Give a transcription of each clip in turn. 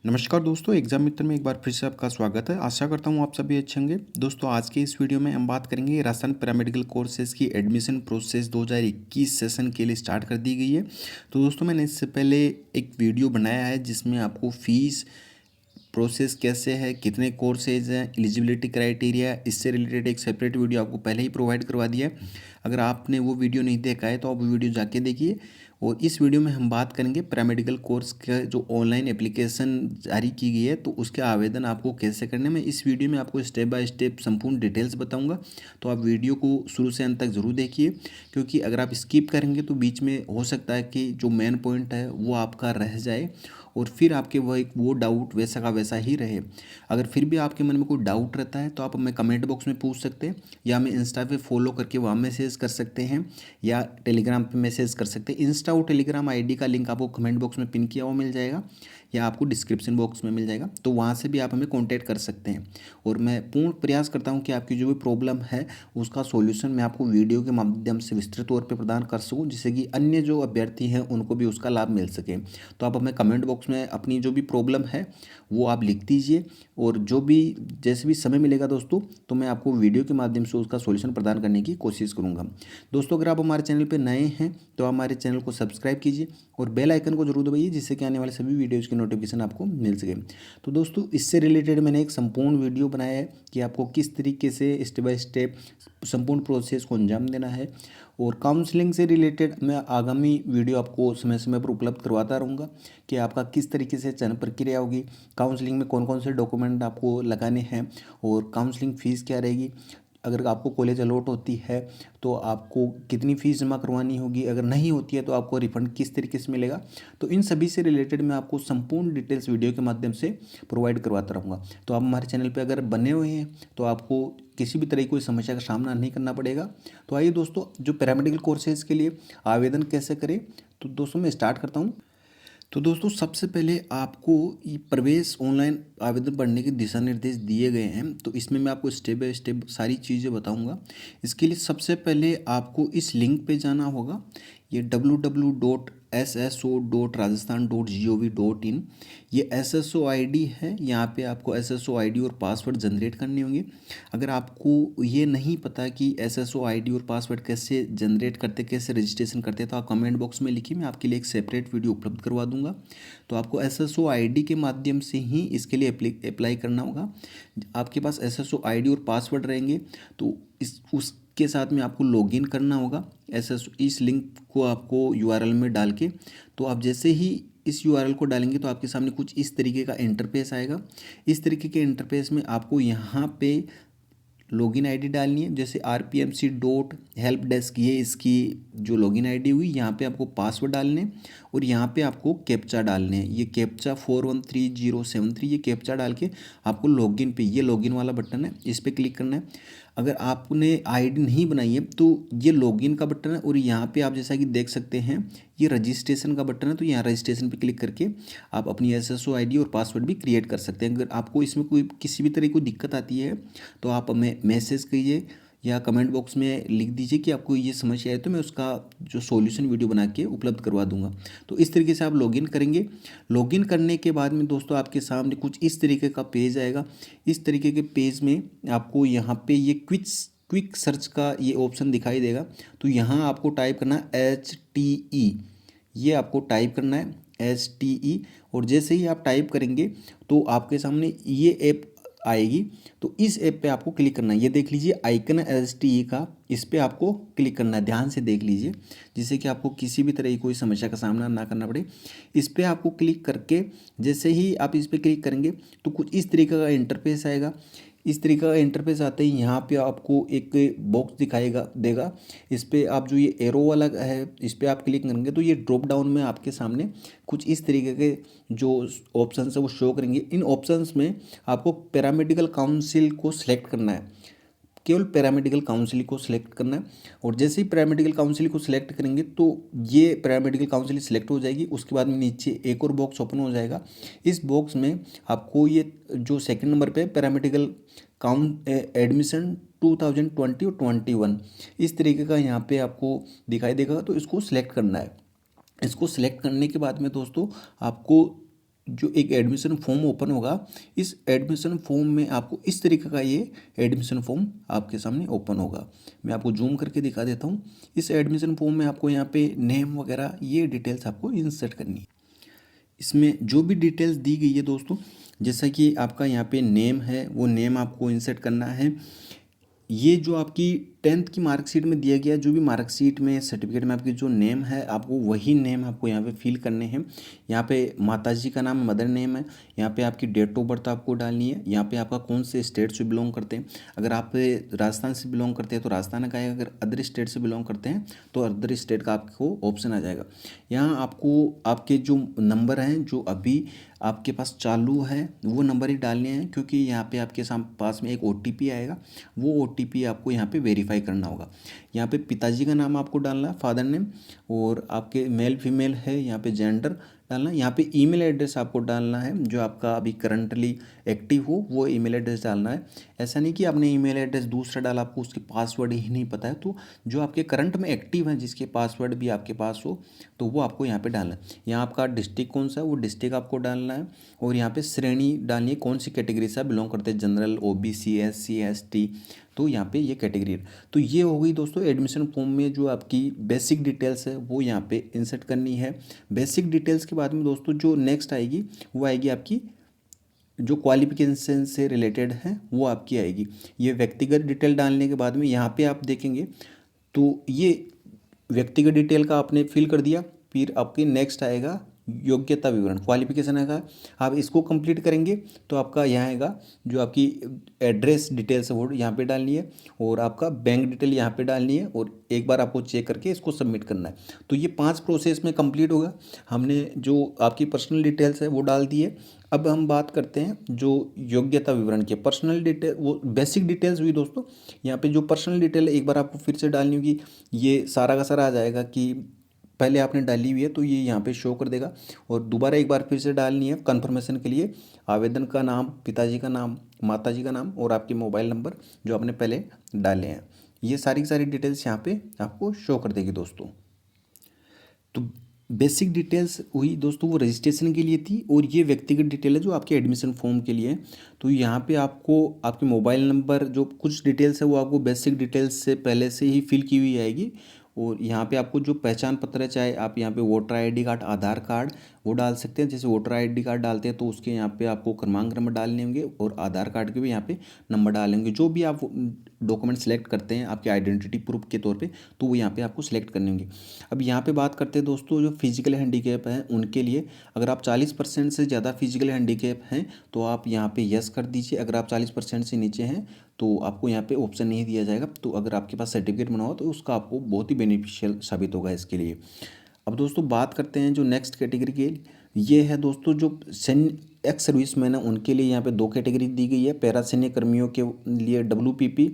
नमस्कार दोस्तों, एग्जाम मित्र में एक बार फिर से आपका स्वागत है। आशा करता हूँ आप सभी अच्छे होंगे। दोस्तों आज के इस वीडियो में हम बात करेंगे राजस्थान पैरामेडिकल कोर्सेज की एडमिशन प्रोसेस 2021 सेशन के लिए स्टार्ट कर दी गई है। तो दोस्तों मैंने इससे पहले एक वीडियो बनाया है जिसमें आपको फीस प्रोसेस कैसे है, कितने कोर्सेज हैं, एलिजिबिलिटी क्राइटेरिया, इससे रिलेटेड एक सेपरेट वीडियो आपको पहले ही प्रोवाइड करवा दिया है। अगर आपने वो वीडियो नहीं देखा है तो आप वो वीडियो जाके देखिए। और इस वीडियो में हम बात करेंगे पैरामेडिकल कोर्स का जो ऑनलाइन एप्लीकेशन जारी की गई है तो उसके आवेदन आपको कैसे करने में इस वीडियो में आपको स्टेप बाय स्टेप संपूर्ण डिटेल्स बताऊंगा। तो आप वीडियो को शुरू से अंत तक ज़रूर देखिए, क्योंकि अगर आप स्किप करेंगे तो बीच में हो सकता है कि जो मेन पॉइंट है वो आपका रह जाए और फिर आपके वो डाउट वैसा का वैसा ही रहे। अगर फिर भी आपके मन में कोई डाउट रहता है तो आप हमें कमेंट बॉक्स में पूछ सकते हैं, या हमें इंस्टा पे फॉलो करके वहाँ मैसेज कर सकते हैं, या टेलीग्राम पे मैसेज कर सकते हैं। इंस्टा और टेलीग्राम आईडी का लिंक आपको कमेंट बॉक्स में पिन किया हुआ मिल जाएगा, या आपको डिस्क्रिप्शन बॉक्स में मिल जाएगा। तो वहाँ से भी आप हमें कॉन्टैक्ट कर सकते हैं। और मैं पूर्ण प्रयास करता हूँ कि आपकी जो भी प्रॉब्लम है उसका सॉल्यूशन मैं आपको वीडियो के माध्यम से विस्तृत तौर पे प्रदान कर सकूँ, जिससे कि अन्य जो अभ्यर्थी हैं उनको भी उसका लाभ मिल सके। तो आप हमें कमेंट बॉक्स में अपनी जो भी प्रॉब्लम है वो आप लिख दीजिए, और जो भी जैसे भी समय मिलेगा दोस्तों तो मैं आपको वीडियो के माध्यम से उसका सॉल्यूशन प्रदान करने की कोशिश करूँगा। दोस्तों अगर आप हमारे चैनल पर नए हैं तो हमारे चैनल को सब्सक्राइब कीजिए और बेल आइकन को जरूर दबाइए, जिससे कि आने वाले सभी वीडियोज़ की नोटिफिकेशन आपको मिल सके। तो दोस्तों इससे रिलेटेड मैंने एक संपूर्ण वीडियो बनाया है कि आपको किस तरीके से स्टेप बाय स्टेप संपूर्ण प्रोसेस को अंजाम देना है। और काउंसलिंग से रिलेटेड मैं आगामी वीडियो आपको समय समय पर उपलब्ध करवाता रहूँगा कि आपका किस तरीके से चयन प्रक्रिया होगी, काउंसलिंग में कौन कौन से डॉक्यूमेंट आपको लगाने हैं, और काउंसलिंग फ़ीस क्या रहेगी। अगर आपको कॉलेज अलॉट होती है तो आपको कितनी फ़ीस जमा करवानी होगी, अगर नहीं होती है तो आपको रिफंड किस तरीके से मिलेगा। तो इन सभी से रिलेटेड मैं आपको संपूर्ण डिटेल्स वीडियो के माध्यम से प्रोवाइड करवाता रहूँगा। तो आप हमारे चैनल पे अगर बने हुए हैं तो आपको किसी भी तरह की कोई समस्या का सामना नहीं करना पड़ेगा। तो आइए दोस्तों, जो पैरामेडिकल कोर्सेज़ के लिए आवेदन कैसे करें, तो दोस्तों मैं स्टार्ट करता हूँ। तो दोस्तों सबसे पहले आपको ये प्रवेश ऑनलाइन आवेदन भरने के दिशा निर्देश दिए गए हैं। तो इसमें मैं आपको स्टेप बाय स्टेप सारी चीज़ें बताऊंगा। इसके लिए सबसे पहले आपको इस लिंक पे जाना होगा, ये www.sso.rajasthan.gov.in। ये SSO ID है, यहाँ पे आपको SSO ID और पासवर्ड जनरेट करने होंगे। अगर आपको ये नहीं पता कि SSO ID और पासवर्ड कैसे जनरेट करते, कैसे रजिस्ट्रेशन करते, तो आप कमेंट बॉक्स में लिखिए, मैं आपके लिए एक सेपरेट वीडियो उपलब्ध करवा दूंगा। तो आपको SSO ID के माध्यम से ही इसके लिए अप्लाई करना होगा। आपके पास SSO ID और पासवर्ड रहेंगे तो उसके साथ में आपको लॉगिन करना होगा। इस लिंक को आपको URL में डाल के, तो आप जैसे ही इस URL को डालेंगे तो आपके सामने कुछ इस तरीके का इंटरफेस आएगा। इस तरीके के इंटरफेस में आपको यहाँ पे लॉगिन आईडी डालनी है, जैसे rpmc.helpdesk, ये इसकी जो लॉगिन आईडी हुई। यहाँ पे आपको पासवर्ड डालने और यहाँ पे आपको कैप्चा डालने हैं, ये कैप्चा 413073, ये कैप्चा डाल के आपको लॉगिन पे, ये लॉगिन वाला बटन है, इस पर क्लिक करना है। अगर आपने आईडी नहीं बनाई है तो ये लॉगिन का बटन है, और यहाँ पे आप जैसा कि देख सकते हैं ये रजिस्ट्रेशन का बटन है। तो यहाँ रजिस्ट्रेशन पे क्लिक करके आप अपनी SSO ID और पासवर्ड भी क्रिएट कर सकते हैं। अगर आपको इसमें कोई किसी भी तरह की दिक्कत आती है तो आप हमें मैसेज कीजिए या कमेंट बॉक्स में लिख दीजिए कि आपको ये समस्या है, तो मैं उसका जो सॉल्यूशन वीडियो बना के उपलब्ध करवा दूंगा। तो इस तरीके से आप लॉगिन करेंगे। लॉगिन करने के बाद में दोस्तों आपके सामने कुछ इस तरीके का पेज आएगा। इस तरीके के पेज में आपको यहाँ पे ये क्विक सर्च का ये ऑप्शन दिखाई देगा। तो यहाँ आपको टाइप करना है HTE, ये आपको टाइप करना है HTE। और जैसे ही आप टाइप करेंगे तो आपके सामने ये ऐप आएगी। तो इस ऐप पे आपको क्लिक करना है, ये देख लीजिए आइकन HTE का, इस पे आपको क्लिक करना है। ध्यान से देख लीजिए जिससे कि आपको किसी भी तरह की कोई समस्या का सामना ना करना पड़े। इस पे आपको क्लिक करके जैसे ही आप इस पे क्लिक करेंगे तो कुछ इस तरीके का इंटरफेस आएगा। इस तरीके का इंटरफेस आते ही यहाँ पे आपको एक बॉक्स दिखाएगा देगा। इस पे आप जो ये एरो वाला है इस पे आप क्लिक करेंगे तो ये ड्रॉप डाउन में आपके सामने कुछ इस तरीके के जो ऑप्शंस है वो शो करेंगे। इन ऑप्शंस में आपको पैरामेडिकल काउंसिल को सिलेक्ट करना है, केवल पैरामेडिकल काउंसिल को सिलेक्ट करना है। और जैसे ही पैरामेडिकल काउंसिल को सिलेक्ट करेंगे तो ये पैरामेडिकल काउंसिल सिलेक्ट हो जाएगी। उसके बाद में नीचे एक और बॉक्स ओपन हो जाएगा। इस बॉक्स में आपको ये जो सेकंड नंबर पे पैरामेडिकल एडमिशन 2020 और 21 इस तरीके का यहाँ पे आपको दिखाई देगा। तो इसको सिलेक्ट करना है। इसको सिलेक्ट करने के बाद में दोस्तों आपको जो एक एडमिशन फॉर्म ओपन होगा, इस एडमिशन फॉर्म में आपको इस तरीके का ये एडमिशन फॉर्म आपके सामने ओपन होगा। मैं आपको जूम करके दिखा देता हूँ। इस एडमिशन फॉर्म में आपको यहाँ पे नेम वगैरह ये डिटेल्स आपको इंसर्ट करनी है। इसमें जो भी डिटेल्स दी गई है दोस्तों, जैसा कि आपका यहाँ पे नेम है, वो नेम आपको इंसर्ट करना है। ये जो आपकी 10th की मार्कशीट में दिया गया, जो भी मार्कशीट में सर्टिफिकेट में आपकी जो नेम है, आपको वही नेम आपको यहाँ पे फिल करने हैं। यहाँ पे माताजी का नाम मदर नेम है, यहाँ पे आपकी डेट ऑफ बर्थ आपको डालनी है, यहाँ पे आपका कौन से स्टेट से बिलोंग करते हैं। अगर आप राजस्थान से बिलोंग करते हैं तो राजस्थान का आएगा, अगर अदर स्टेट से बिलोंग करते हैं तो अदर स्टेट का आपको ऑप्शन आ जाएगा। यहाँ आपको आपके जो नंबर हैं जो अभी आपके पास चालू है वो नंबर ही डालने हैं, क्योंकि यहाँ पे आपके पास में एक OTP आएगा, वो OTP आपको यहाँ पे वेरीफाई करना होगा। यहाँ पे पिताजी का नाम आपको डालना है, फादर नेम, और आपके मेल फीमेल है, यहाँ पे जेंडर डालना है। यहाँ पे ईमेल एड्रेस आपको डालना है, जो आपका अभी करंटली एक्टिव हो वो ईमेल एड्रेस डालना है। ऐसा नहीं कि आपने ईमेल एड्रेस दूसरा डाला, आपको उसके पासवर्ड ही नहीं पता है, तो जो आपके करंट में एक्टिव है, जिसके पासवर्ड भी आपके पास हो, तो वो आपको यहाँ पे डालना है। यहाँ आपका डिस्ट्रिक्ट कौन सा है वो डिस्ट्रिक्ट आपको डालना है, और यहाँ पे श्रेणी डालनी है, कौन सी कैटेगरी से आप बिलोंग करते हैं, जनरल, OBC, SC, ST, तो यहाँ पे ये कैटेगरी है। तो ये हो गई दोस्तों एडमिशन फॉर्म में जो आपकी बेसिक डिटेल्स है वो यहाँ पे इंसर्ट करनी है। बेसिक डिटेल्स के बाद में दोस्तों जो नेक्स्ट आएगी वो आएगी आपकी जो क्वालिफिकेशन से रिलेटेड है वो आपकी आएगी। ये व्यक्तिगत डिटेल डालने के बाद में यहाँ पे आप देखेंगे तो ये व्यक्तिगत डिटेल का आपने फिल कर दिया, फिर आपकी नेक्स्ट आएगा योग्यता विवरण, क्वालिफिकेशन आएगा। आप इसको कंप्लीट करेंगे तो आपका यहाँ आएगा जो आपकी एड्रेस डिटेल्स है वो यहाँ पे डालनी है, और आपका बैंक डिटेल यहाँ पे डालनी है, और एक बार आपको चेक करके इसको सबमिट करना है। तो ये 5 प्रोसेस में कंप्लीट होगा। हमने जो आपकी पर्सनल डिटेल्स है वो डाल दी है। अब हम बात करते हैं जो योग्यता विवरण के पर्सनल डिटेल, वो बेसिक डिटेल्स हुई दोस्तों। यहाँ पे जो पर्सनल डिटेल एक बार आपको फिर से डालनी होगी, ये सारा का सारा आ जाएगा कि पहले आपने डाली हुई है तो ये यहाँ पे शो कर देगा, और दोबारा एक बार फिर से डालनी है कंफर्मेशन के लिए। आवेदन का नाम, पिताजी का नाम, माताजी का नाम, और आपके मोबाइल नंबर जो आपने पहले डाले हैं, ये सारी की सारी डिटेल्स यहाँ पे आपको शो कर देगी दोस्तों। तो बेसिक डिटेल्स हुई दोस्तों, वो रजिस्ट्रेशन के लिए थी, और ये व्यक्तिगत डिटेल है जो आपके एडमिशन फॉर्म के लिए है। तो यहाँ पे आपको आपके मोबाइल नंबर, जो कुछ डिटेल्स है वो आपको बेसिक डिटेल्स से पहले से ही फिल की हुई आएगी, और यहाँ पे आपको जो पहचान पत्र है, चाहे आप यहाँ पे वोटर ID कार्ड, आधार कार्ड वो डाल सकते हैं। जैसे वोटर ID कार्ड डालते हैं तो उसके यहाँ पे आपको क्रमांक नंबर डालने होंगे, और आधार कार्ड के भी यहाँ पे नंबर डालेंगे। जो भी आप डॉक्यूमेंट सेलेक्ट करते हैं आपके आइडेंटिटी प्रूफ के तौर पे, तो वो यहाँ पे आपको सेलेक्ट करने होंगे। अब यहाँ पे बात करते हैं दोस्तों जो फिजिकल हैंडीकैप हैं उनके लिए, अगर आप 40% से ज़्यादा फिजिकल हैंडीकैप हैं तो आप यहाँ पे यस कर दीजिए। अगर आप 40% से नीचे हैं तो आपको यहाँ पे ऑप्शन नहीं दिया जाएगा। तो अगर आपके पास सर्टिफिकेट बना हो तो उसका आपको बहुत ही बेनिफिशियल साबित होगा इसके लिए। अब दोस्तों बात करते हैं जो नेक्स्ट कैटेगरी के, ये है दोस्तों जो सैन्य एक्स सर्विस मैन है उनके लिए। यहाँ पे 2 कैटेगरी दी गई है, पैरा सैन्य कर्मियों के लिए WPP,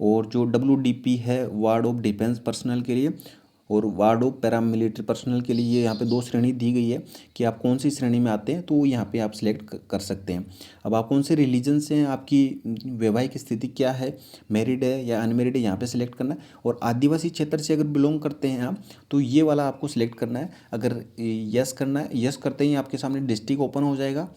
और जो WDP है वार्ड ऑफ डिफेंस पर्सनल के लिए, और वार्ड ऑफ पैरामिलिट्री पर्सनल के लिए यहाँ पे 2 श्रेणी दी गई है कि आप कौन सी श्रेणी में आते हैं, तो यहाँ पे आप सिलेक्ट कर सकते हैं। अब आप कौन से रिलीजन से हैं, आपकी वैवाहिक स्थिति क्या है, मैरिड है या अनमेरिड है, यहाँ पे सिलेक्ट करना है। और आदिवासी क्षेत्र से अगर बिलोंग करते हैं आप तो ये वाला आपको सिलेक्ट करना है। अगर यस करना है, यस करते ही आपके सामने डिस्ट्रिक्ट ओपन हो जाएगा।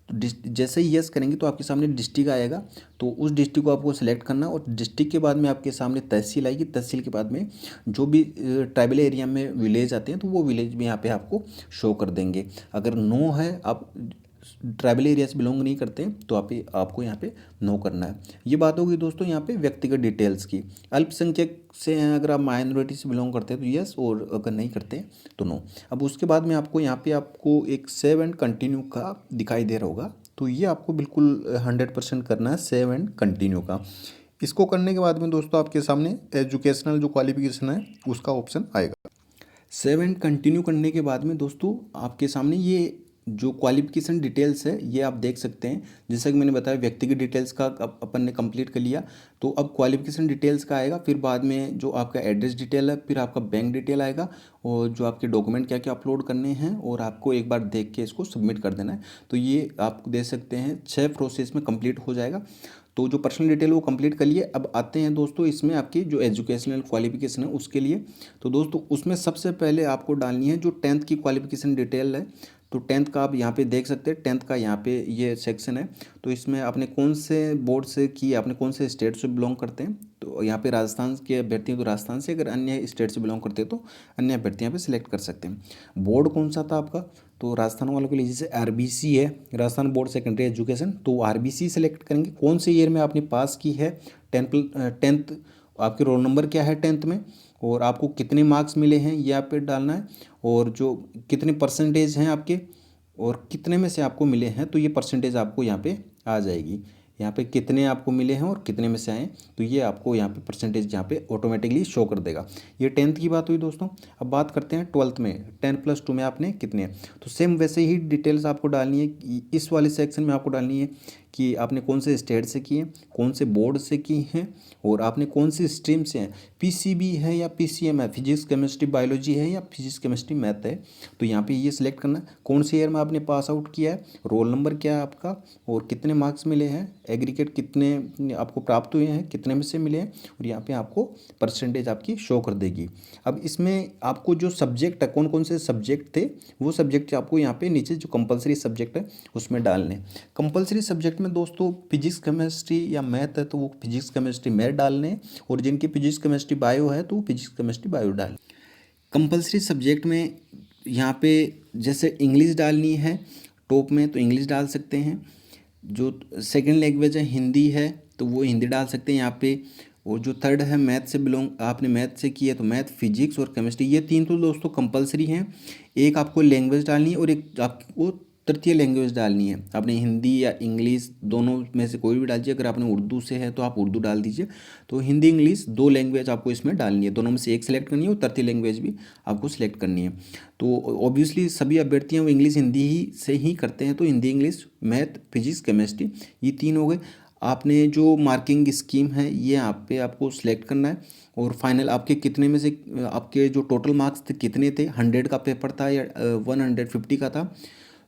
तो जैसे ही यस करेंगे तो आपके सामने डिस्ट्रिक्ट आएगा, तो उस डिस्ट्रिक्ट को आपको सिलेक्ट करना, और डिस्ट्रिक्ट के बाद में आपके सामने तहसील आएगी। तहसील के बाद में जो भी ट्राइबल एरिया में विलेज आते हैं तो वो विलेज भी यहाँ पे आपको शो कर देंगे। अगर नो है, आप ट्राइबल एरिया से बिलोंग नहीं करते तो आपको यहाँ पे नो करना है। ये बात होगी दोस्तों यहाँ पे व्यक्तिगत डिटेल्स की। अल्पसंख्यक से हैं, अगर आप माइनॉरिटी से बिलोंग करते हैं तो यस, और अगर नहीं करते तो नो। अब उसके बाद में आपको यहाँ पे आपको एक सेव एंड कंटिन्यू का दिखाई दे रहा होगा, तो ये आपको बिल्कुल 100% करना है सेव एंड कंटिन्यू का। इसको करने के बाद में दोस्तों आपके सामने एजुकेशनल जो क्वालिफिकेशन है उसका ऑप्शन आएगा। सेव एंड कंटिन्यू करने के बाद में दोस्तों आपके सामने ये जो क्वालिफिकेशन डिटेल्स है ये आप देख सकते हैं। जैसा कि मैंने बताया व्यक्तिगत डिटेल्स का अपन ने कंप्लीट कर लिया, तो अब क्वालिफिकेशन डिटेल्स का आएगा, फिर बाद में जो आपका एड्रेस डिटेल है, फिर आपका बैंक डिटेल आएगा, और जो आपके डॉक्यूमेंट क्या क्या अपलोड करने हैं, और आपको एक बार देख के इसको सबमिट कर देना है। तो ये आप दे सकते हैं 6 प्रोसेस में कंप्लीट हो जाएगा। तो जो पर्सनल डिटेल वो कंप्लीट कर लिए। अब आते हैं दोस्तों इसमें आपकी जो एजुकेशनल क्वालिफिकेशन है उसके लिए। तो दोस्तों उसमें सबसे पहले आपको डालनी है जो 10th की क्वालिफिकेशन डिटेल है। तो 10th का आप यहाँ पे देख सकते हैं, 10th का यहाँ पे ये सेक्शन है। तो इसमें आपने कौन से बोर्ड से किया, आपने कौन से स्टेट से बिलोंग करते हैं, तो यहाँ पे राजस्थान के अभ्यर्थी तो राजस्थान से, अगर अन्य स्टेट से बिलोंग करते हैं तो अन्य अभ्यर्थी यहाँ पे सिलेक्ट कर सकते हैं। बोर्ड कौन सा था आपका, तो राजस्थान वालों के लिए जैसे आरबीसी है, राजस्थान बोर्ड सेकेंडरी एजुकेशन, तो आरबीसी सेलेक्ट करेंगे। कौन से ईयर में आपने पास की है, 10th, आपके रोल नंबर क्या है 10th में, और आपको कितने मार्क्स मिले हैं ये आप पे डालना है, और जो कितने परसेंटेज हैं आपके और कितने में से आपको मिले हैं, तो ये परसेंटेज आपको यहाँ पे आ जाएगी। यहाँ पे कितने आपको मिले हैं और कितने में से आए, तो ये आपको यहाँ पे परसेंटेज यहाँ पे ऑटोमेटिकली शो कर देगा। ये 10th की बात हुई दोस्तों। अब बात करते हैं 12th में, 10+2 में आपने कितने हैं, तो सेम वैसे ही डिटेल्स आपको डालनी है। इस वाले सेक्शन में आपको डालनी है कि आपने कौन से स्टेट से किए, कौन से बोर्ड से की हैं, और आपने कौन सी स्ट्रीम से हैं, पीसीबी है या पीसीएम है, फिजिक्स केमिस्ट्री बायोलॉजी है या फिजिक्स केमिस्ट्री मैथ है, तो यहाँ पे ये सिलेक्ट करना है। कौन से ईयर में आपने पास आउट किया है, रोल नंबर क्या है आपका, और कितने मार्क्स मिले हैं, एग्रीगेट कितने आपको प्राप्त हुए हैं, कितने में से मिले हैं, और यहाँ पे आपको परसेंटेज आपकी शो कर देगी। अब इसमें आपको जो सब्जेक्ट है, कौन कौन से सब्जेक्ट थे, वो सब्जेक्ट आपको यहाँ पे नीचे जो कंपलसरी सब्जेक्ट है उसमें डालने। कंपलसरी सब्जेक्ट में दोस्तों फिजिक्स केमिस्ट्री या मैथ है तो वो फिजिक्स केमिस्ट्री मैथ डालने, और जिनकी फिजिक्स केमिस्ट्री बायो है तो वो फिजिक्स केमिस्ट्री बायो डालें। कंपलसरी सब्जेक्ट में यहाँ पे जैसे इंग्लिश डालनी है टॉप में तो इंग्लिश डाल सकते हैं, जो सेकंड लैंग्वेज है हिंदी है तो वो हिंदी डाल सकते हैं यहाँ पे, और जो थर्ड है मैथ से बिलोंग, आपने मैथ से किया तो मैथ, फिजिक्स और केमिस्ट्री, ये तीन तो दोस्तों कंपलसरी हैं। एक आपको लैंग्वेज डालनी है और एक आपको तृतीय लैंग्वेज डालनी है। आपने हिंदी या इंग्लिश दोनों में से कोई भी डाल दीजिए, अगर आपने उर्दू से है तो आप उर्दू डाल दीजिए। तो हिंदी इंग्लिश दो लैंग्वेज आपको इसमें डालनी है, दोनों में से एक सिलेक्ट करनी है और तृतीय लैंग्वेज भी आपको सिलेक्ट करनी है। तो ऑब्वियसली सभी अभ्यर्थी वो इंग्लिश हिंदी ही से ही करते हैं, तो Hindi English math physics chemistry ये तीन हो गए। आपने जो मार्किंग स्कीम है ये यहाँ पे आपको सिलेक्ट करना है, और फाइनल आपके कितने में से आपके जो टोटल मार्क्स थे कितने थे, 100 का पेपर था या 150 का था,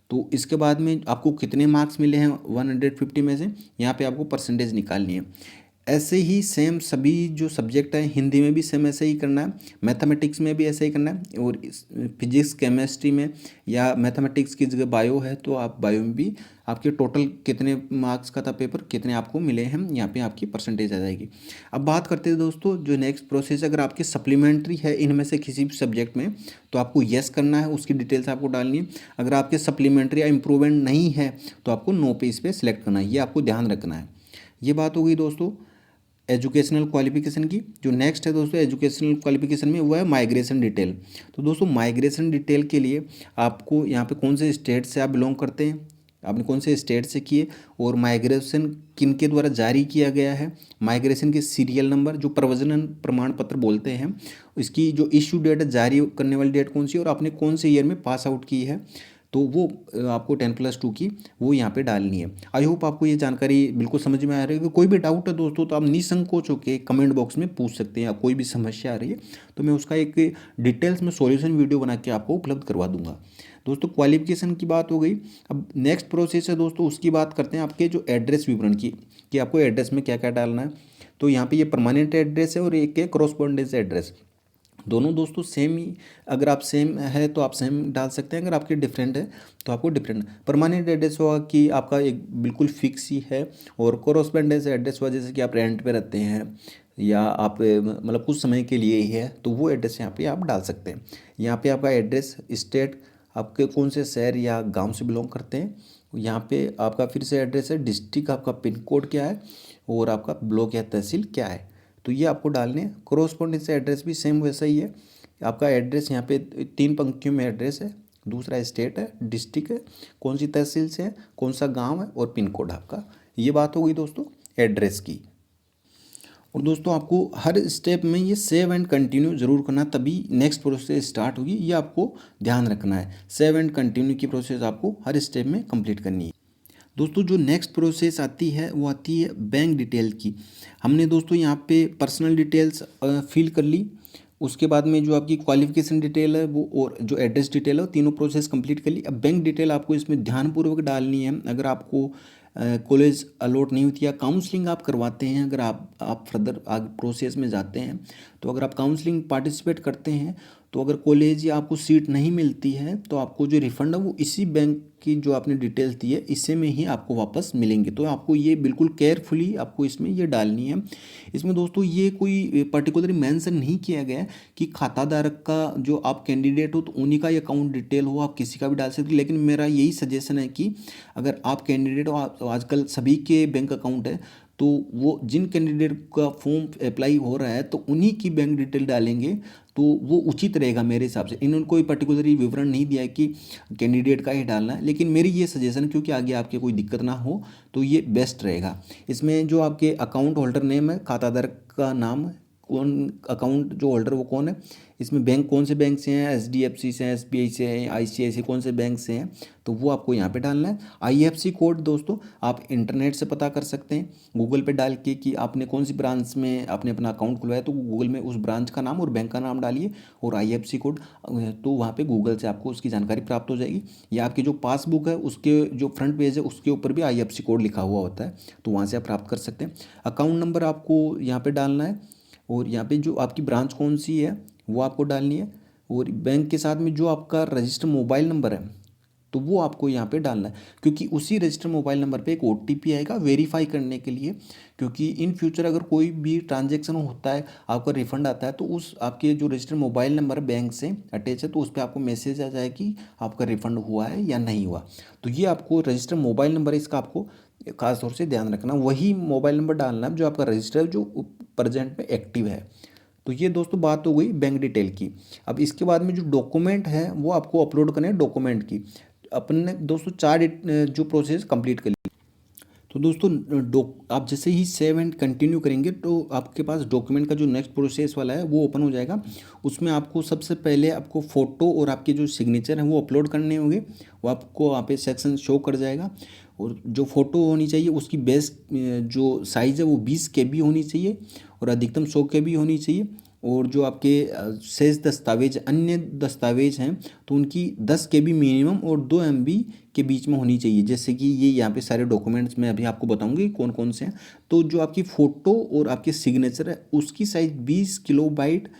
तो इसके बाद में आपको कितने मार्क्स मिले हैं 150 में से, यहाँ पे आपको परसेंटेज निकालनी है। ऐसे ही सेम सभी जो सब्जेक्ट हैं, हिंदी में भी सेम ऐसे ही करना है, मैथमेटिक्स में भी ऐसे ही करना है, और फिजिक्स केमिस्ट्री में या मैथमेटिक्स की जगह बायो है तो आप बायो में भी आपके टोटल कितने मार्क्स का था पेपर, कितने आपको मिले हैं, यहाँ पे आपकी परसेंटेज आ जाएगी। अब बात करते हैं दोस्तों जो नेक्स्ट प्रोसेस, अगर आपके सप्लीमेंट्री है इनमें से किसी भी सब्जेक्ट में तो आपको येस करना है, उसकी डिटेल्स आपको डालनी है। अगर आपके सप्लीमेंट्री या इम्प्रूवमेंट नहीं है तो आपको नो पे इस पर सिलेक्ट करना है, ये आपको ध्यान रखना है। ये बात हो गई दोस्तों एजुकेशनल क्वालिफिकेशन की। जो नेक्स्ट है दोस्तों एजुकेशनल क्वालिफिकेशन में वो है माइग्रेशन डिटेल। तो दोस्तों माइग्रेशन डिटेल के लिए आपको यहाँ पे कौन से स्टेट से आप बिलोंग करते हैं, आपने कौन से स्टेट से किए, और माइग्रेशन किन के द्वारा जारी किया गया है, माइग्रेशन के सीरियल नंबर जो प्रव्रजन प्रमाण पत्र बोलते हैं, इसकी जो इश्यू डेट है जारी करने वाली डेट कौन सी है, और आपने कौन से ईयर में पास आउट की है, तो वो आपको 10+2 की वो यहाँ पे डालनी है। आई होप आपको ये जानकारी बिल्कुल समझ में आ रही है। कोई भी डाउट है दोस्तों तो आप निसंकोच होकर कमेंट बॉक्स में पूछ सकते हैं, या कोई भी समस्या आ रही है तो मैं उसका एक डिटेल्स में सॉल्यूशन वीडियो बना के आपको उपलब्ध करवा दूंगा। दोस्तों क्वालिफिकेशन की बात हो गई। अब नेक्स्ट प्रोसेस है दोस्तों उसकी बात करते हैं आपके जो एड्रेस विवरण की, कि आपको एड्रेस में क्या क्या डालना है। तो यहाँ पे ये परमानेंट एड्रेस है और एक है कॉरस्पॉन्डेंस एड्रेस, दोनों दोस्तों सेम ही, अगर आप सेम है तो आप सेम डाल सकते हैं, अगर आपके डिफरेंट है तो आपको डिफरेंट। परमानेंट एड्रेस होगा कि आपका एक बिल्कुल फिक्स ही है, और कोरस्पेंडेंस एड्रेस हुआ जैसे कि आप रेंट पे रहते हैं या आप मतलब कुछ समय के लिए ही है, तो वो एड्रेस यहाँ पे आप डाल सकते हैं। यहाँ पे आपका एड्रेस, स्टेट, आपके कौन से शहर या गांव से बिलोंग करते हैं, यहाँ पे आपका फिर से एड्रेस है, डिस्ट्रिक्ट आपका पिन कोड क्या है, और आपका ब्लॉक या तहसील क्या है, तो ये आपको डालने। कोरोस्पोंडेंस एड्रेस भी सेम वैसा ही है, आपका एड्रेस यहाँ पे 3 पंक्तियों में एड्रेस है, दूसरा स्टेट है, डिस्ट्रिक्ट है, कौन सी तहसील से है, कौन सा गांव है, और पिन कोड आपका। ये बात हो गई दोस्तों एड्रेस की। और दोस्तों आपको हर स्टेप में ये सेव एंड कंटिन्यू जरूर करना, तभी नेक्स्ट प्रोसेस स्टार्ट होगी, ये आपको ध्यान रखना है। सेव एंड कंटिन्यू की प्रोसेस आपको हर स्टेप में कंप्लीट करनी है। दोस्तों जो नेक्स्ट प्रोसेस आती है वो आती है बैंक डिटेल की। हमने दोस्तों यहाँ पे पर्सनल डिटेल्स फिल कर ली, उसके बाद में जो आपकी क्वालिफिकेशन डिटेल है वो, और जो एड्रेस डिटेल है वो तीनों प्रोसेस कंप्लीट कर ली। अब बैंक डिटेल आपको इसमें ध्यानपूर्वक डालनी है। अगर आपको कॉलेज अलॉट नहीं होती या काउंसलिंग आप करवाते हैं, अगर आप फर्दर आगे प्रोसेस में जाते हैं, तो अगर आप काउंसलिंग पार्टिसिपेट करते हैं तो अगर कॉलेज या आपको सीट नहीं मिलती है तो आपको जो रिफ़ंड है वो इसी बैंक की जो आपने डिटेल्स दी है इससे में ही आपको वापस मिलेंगे। तो आपको ये बिल्कुल केयरफुली आपको इसमें ये डालनी है। इसमें दोस्तों ये कोई पर्टिकुलरली मेंशन नहीं किया गया है कि खाताधारक का जो आप कैंडिडेट हो तो उन्हीं का ही अकाउंट डिटेल हो, आप किसी का भी डाल सकते हो। लेकिन मेरा यही सजेशन है कि अगर आप कैंडिडेट हो, तो आजकल सभी के बैंक अकाउंट है, तो वो जिन कैंडिडेट का फॉर्म अप्लाई हो रहा है तो उन्हीं की बैंक डिटेल डालेंगे तो वो उचित रहेगा मेरे हिसाब से। इन्होंने कोई पर्टिकुलरली विवरण नहीं दिया है कि कैंडिडेट का ही डालना है, लेकिन मेरी ये सजेशन, क्योंकि आगे आपके कोई दिक्कत ना हो तो ये बेस्ट रहेगा। इसमें जो आपके अकाउंट होल्डर नेम है, खाताधारक का नाम, कौन अकाउंट जो होल्डर वो कौन है, इसमें बैंक कौन से बैंक से हैं, एचडीएफसी से हैं, एसबीआई से हैं, आईसीआईसी कौन से बैंक से हैं, तो वो आपको यहाँ पे डालना है। आईएफएससी कोड दोस्तों आप इंटरनेट से पता कर सकते हैं, गूगल पे डाल के कि आपने कौन सी ब्रांच में आपने अपना अकाउंट खुलवाया, तो गूगल में उस ब्रांच का नाम और बैंक का नाम डालिए और आईएफएससी कोड, तो वहाँ पे गूगल से आपको उसकी जानकारी प्राप्त हो जाएगी। या आपकी जो पासबुक है उसके जो फ्रंट पेज है उसके ऊपर भी आईएफएससी कोड लिखा हुआ होता है, तो वहाँ से आप प्राप्त कर सकते हैं। अकाउंट नंबर आपको यहाँ पे डालना है और यहाँ पे जो आपकी ब्रांच कौन सी है वो आपको डालनी है, और बैंक के साथ में जो आपका रजिस्टर मोबाइल नंबर है तो वो आपको यहाँ पे डालना है, क्योंकि उसी रजिस्टर मोबाइल नंबर पे एक ओटीपी आएगा वेरीफाई करने के लिए। क्योंकि इन फ्यूचर अगर कोई भी ट्रांजैक्शन होता है, आपका रिफंड आता है, तो उस आपके जो रजिस्टर मोबाइल नंबर बैंक से अटैच है तो उस पर आपको मैसेज आ जाए कि आपका रिफंड हुआ है या नहीं हुआ। तो ये आपको रजिस्टर मोबाइल नंबर है, इसका आपको खास तौर से ध्यान रखना, वही मोबाइल नंबर डालना है जो आपका रजिस्टर जो प्रेजेंट में एक्टिव है। तो ये दोस्तों बात हो गई बैंक डिटेल की। अब इसके बाद में जो डॉक्यूमेंट है वो आपको अपलोड करने हैं डॉक्यूमेंट की। अपन ने दोस्तों जो प्रोसेस कंप्लीट कर ली। तो दोस्तों आप जैसे ही सेव एंड कंटिन्यू करेंगे तो आपके पास डॉक्यूमेंट का जो नेक्स्ट प्रोसेस वाला है वो ओपन हो जाएगा। उसमें आपको सबसे पहले आपको फ़ोटो और आपके जो सिग्नेचर हैं वो अपलोड करने होंगे, वो आपको वहाँ पे सेक्शन शो कर जाएगा। और जो फ़ोटो होनी चाहिए उसकी बेस जो साइज़ है वो 20 KB होनी चाहिए और अधिकतम 100 KB होनी चाहिए। और जो आपके शेष दस्तावेज अन्य दस्तावेज हैं तो उनकी 10 KB मिनिमम और 2 MB के बीच में होनी चाहिए। जैसे कि ये यहाँ पे सारे डॉक्यूमेंट्स मैं अभी आपको बताऊंगी कौन कौन से हैं। तो जो आपकी फ़ोटो और आपके सिग्नेचर है उसकी साइज़ 20 किलोबाइट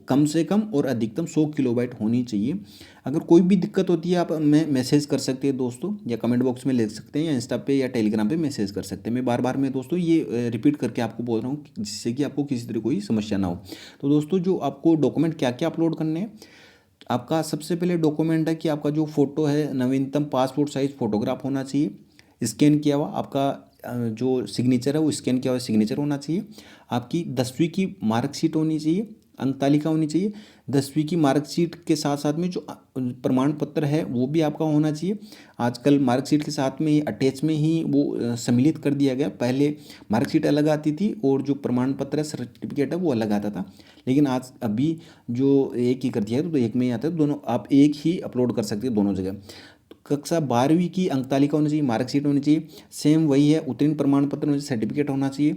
कम से कम और अधिकतम 100 किलोबाइट होनी चाहिए। अगर कोई भी दिक्कत होती है आप मैं मैसेज कर सकते हैं दोस्तों, या कमेंट बॉक्स में लिख सकते हैं, या इंस्टा पे या टेलीग्राम पे मैसेज कर सकते हैं। मैं बार बार मैं दोस्तों ये रिपीट करके आपको बोल रहा हूँ जिससे कि आपको किसी तरह कोई समस्या ना हो। तो दोस्तों जो आपको डॉक्यूमेंट क्या क्या अपलोड करने हैं, आपका सबसे पहले डॉक्यूमेंट है कि आपका जो फ़ोटो है नवीनतम पासपोर्ट साइज़ फ़ोटोग्राफ होना चाहिए, स्कैन किया हुआ। आपका जो सिग्नेचर है वो स्कैन किया हुआ सिग्नेचर होना चाहिए। आपकी 10वीं की मार्कशीट होनी चाहिए, अंक तालिका होनी चाहिए। 10वीं की मार्कशीट के साथ साथ में जो प्रमाण पत्र है वो भी आपका होना चाहिए। आजकल मार्कशीट के साथ में ही अटैच में ही वो सम्मिलित कर दिया गया। पहले मार्कशीट अलग आती थी और जो प्रमाण पत्र है सर्टिफिकेट है वो अलग आता था, लेकिन आज अभी जो एक ही कर दिया है तो एक में ही आता है, दोनों आप एक ही अपलोड कर सकते हैं दोनों जगह। कक्षा 12वीं की अंक तालिका होनी चाहिए, मार्कशीट होनी चाहिए, सेम वही है, उत्तीर्ण प्रमाण पत्र होना चाहिए, सर्टिफिकेट होना चाहिए।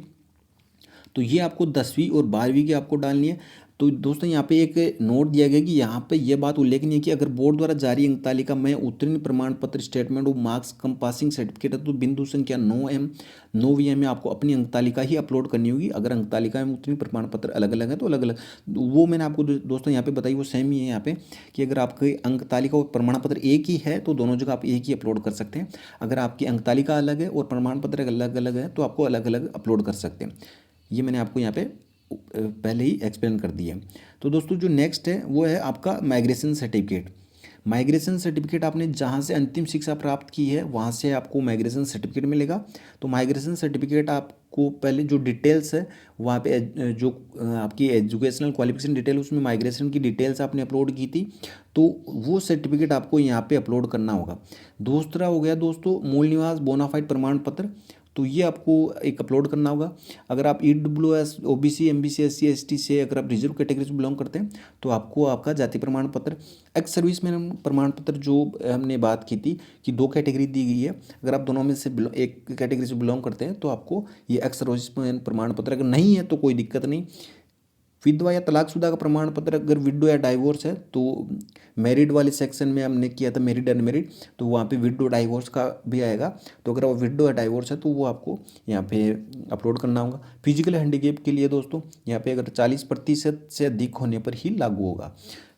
तो ये आपको 10वीं और 12वीं की आपको डालनी है। तो दोस्तों यहाँ पे एक नोट दिया गया कि यहाँ पे ये बात उल्लेखनीय है कि अगर बोर्ड द्वारा जारी अंक तालिका में उत्तीर्ण प्रमाण पत्र statement of marks come passing certificate है तो बिंदु संख्या 9 में आपको अपनी अंक तालिका ही अपलोड करनी होगी। अगर अंक तालिका में उत्तीर्ण प्रमाण पत्र अलग अलग है तो अलग अलग, वो मैंने आपको दोस्तों यहाँ पे बताई वो सेम ही है यहाँ पे, कि अगर आपकी अंक तालिका और प्रमाण पत्र एक ही है तो दोनों जगह आप एक ही अपलोड कर सकते हैं। अगर आपकी अंक तालिका अलग है और प्रमाण पत्र अलग अलग है तो आपको अलग अलग अपलोड कर सकते हैं। ये मैंने आपको यहाँ पे पहले ही एक्सप्लेन कर दिया। तो दोस्तों जो नेक्स्ट है वो है आपका माइग्रेशन सर्टिफिकेट। माइग्रेशन सर्टिफिकेट आपने जहाँ से अंतिम शिक्षा प्राप्त की है वहाँ से आपको माइग्रेशन सर्टिफिकेट मिलेगा। तो माइग्रेशन सर्टिफिकेट आपको पहले जो डिटेल्स है वहाँ पे जो आपकी एजुकेशनल क्वालिफिकेशन डिटेल उसमें माइग्रेशन की डिटेल्स आपने अपलोड की थी तो वो सर्टिफिकेट आपको यहाँ पे अपलोड करना होगा। दूसरा हो गया दोस्तों मूल निवास बोनाफाइड प्रमाण पत्र, तो ये आपको एक अपलोड करना होगा। अगर आप EWS OBC MBC SC ST से अगर आप रिजर्व कैटेगरी से बिलोंग करते हैं तो आपको आपका जाति प्रमाण पत्र, एक्स सर्विसमैन प्रमाण पत्र जो हमने बात की थी कि 2 कैटेगरी दी गई है, अगर आप दोनों में से एक कैटेगरी से बिलोंग करते हैं तो आपको ये एक्स सर्विसमैन प्रमाण पत्र, अगर नहीं है तो कोई दिक्कत नहीं। विधवा या तलाकशुदा का प्रमाण पत्र, अगर विडो या डाइवोर्स है तो मैरिड वाले सेक्शन में हमने किया था मैरिड अनमेरिड, तो वहाँ पे विडो डाइवोर्स का भी आएगा। तो अगर वो विडो या डाइवोर्स है तो वो आपको यहाँ पे अपलोड करना होगा। फिजिकल हैंडीकेप के लिए दोस्तों यहाँ पे अगर 40% से अधिक होने पर ही लागू होगा।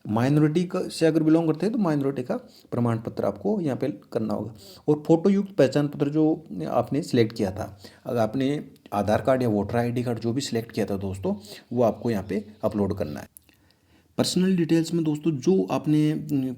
माइनॉरिटी का से अगर बिलोंग करते हैं तो माइनॉरिटी का प्रमाण पत्र आपको यहाँ पे करना होगा। और फोटो युक्त पहचान पत्र जो आपने सिलेक्ट किया था, अगर आपने आधार कार्ड या वोटर आईडी कार्ड जो भी सिलेक्ट किया था दोस्तों, वो आपको यहाँ पे अपलोड करना है। पर्सनल डिटेल्स में दोस्तों जो आपने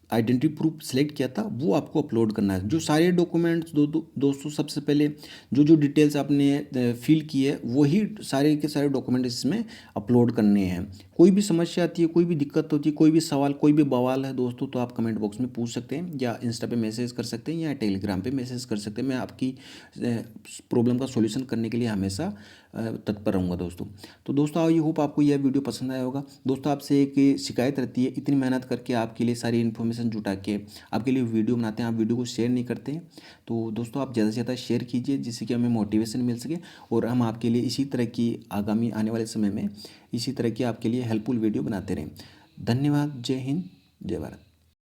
आइडेंटिटी प्रूफ सेलेक्ट किया था वो आपको अपलोड करना है। जो सारे डॉक्यूमेंट्स दोस्तों सबसे पहले जो जो डिटेल्स आपने फिल की है वही सारे के सारे डॉक्यूमेंट इसमें अपलोड करने हैं। कोई भी समस्या आती है, कोई भी दिक्कत होती है, कोई भी सवाल, कोई भी बवाल है दोस्तों, तो आप कमेंट बॉक्स में पूछ सकते हैं, या इंस्टा पे मैसेज कर सकते हैं, या टेलीग्राम पे मैसेज कर सकते हैं। मैं आपकी प्रॉब्लम का सॉल्यूशन करने के लिए हमेशा तत्पर रहूँगा दोस्तों। तो दोस्तों आई होप आपको यह वीडियो पसंद आया होगा। दोस्तों आपसे एक शिकायत रहती है, इतनी मेहनत करके आपके लिए सारी इन्फॉर्मेशन जुटा के आपके लिए वीडियो बनाते हैं, आप वीडियो को शेयर नहीं करते हैं। तो दोस्तों आप ज़्यादा से ज़्यादा शेयर कीजिए, जिससे कि हमें मोटिवेशन मिल सके और हम आपके लिए इसी तरह की आगामी आने वाले समय में इसी तरह की आपके लिए हेल्पफुल वीडियो बनाते रहें। धन्यवाद। जय हिंद, जय भारत।